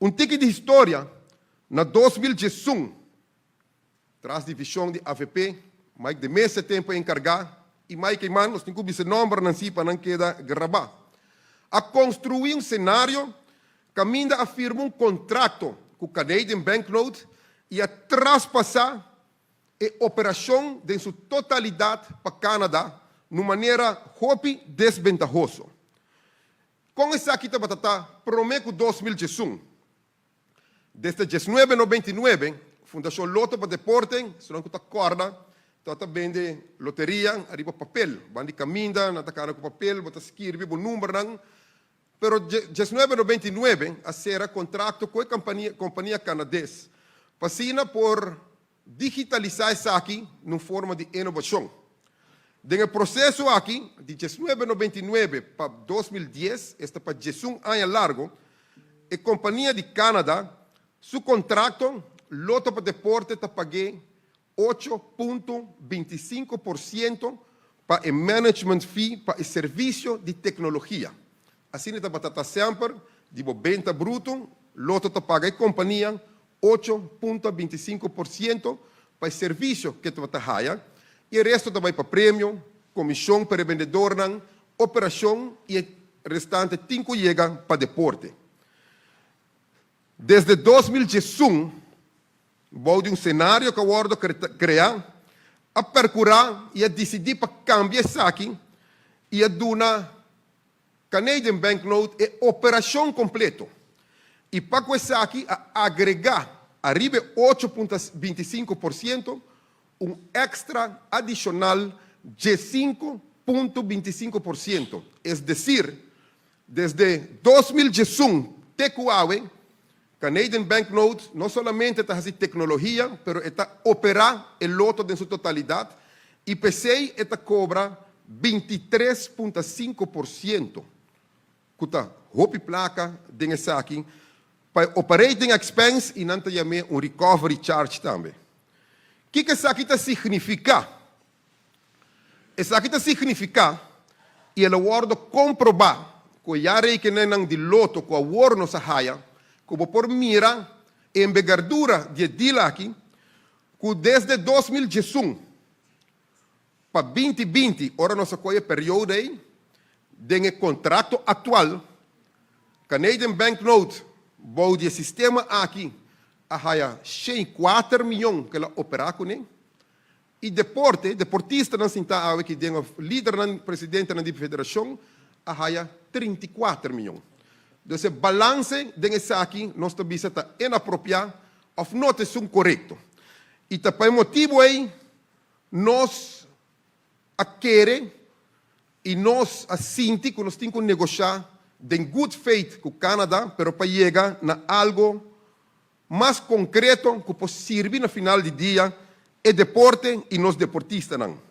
Um tique de história, na 2011, tras divisão de AVP, mais de mês de tempo encargar, e mais que man, nós temos que esse nome para não queda gravar. A construir cenário, caminha afirma contrato com o Canadian Banknote e a traspassar a operação de sua totalidade para o Canadá, de maneira hopi desventajosa. Com essa aqui, prometo 2011. Desde 1999, Fundação Loto para Deporte, se não está corda, está vende loteria, arriba papel, bandi caminda, na cara com papel, bota escrever o número, pero 1999 a ser contrato com a companhia canadense, passina por digitalizar isso aqui numa forma de inovação. No processo aqui, de 1999 para 2010, esta para 11 anos largo, a companhia de Canadá, seu contrato, Loto para Deporte, está paguei 8,25% para o management fee para o serviço de tecnologia. Assim, está batata sempre, de venda bruto, Loto está paga a companhia 8,25% para o serviço que está paga, e o resto vai para prêmio, comissão para o vendedor, operação e o restante 5 chega para deporte. Desde 2011, vou de um cenário que eu vou criar, a percurar e a decidir para cambiar isso aqui e a dar Canadian Banknote é operação completa. E para isso aqui, a agregar arriba 8,25%, extra adicional de 5,25%. É decir, desde 2011, TQAWE, Canadian Banknote não somente está fazendo tecnologia, mas está operar o loto em sua totalidade, e PCI está cobra 23,5%. Que está roupa placa dessa aqui, para operating expense e não também recovery charge também. O que isso aqui significa? Isso aqui significa, e ele vai comprovar, que já requenem de loto, que o war não se haia, como por mira a envergadura de dila aqui, que desde 2011 para 2020, ora nossa coisa período aí, de contrato atual, Canadian Banknote, o de sistema aqui, a 4 milhões que ela opera com ele, e deportista não se está aqui, que o líder, presidente da federação, a 34 milhões. Então, o balance desse aqui, nós também está inapropriado, ou não é correto. E para o motivo aí, nós a querer e nós a sentir que nós temos que negociar de good faith com o Canadá, mas para chegar a algo mais concreto que possa servir no final do dia, é deporte e nós deportistas não.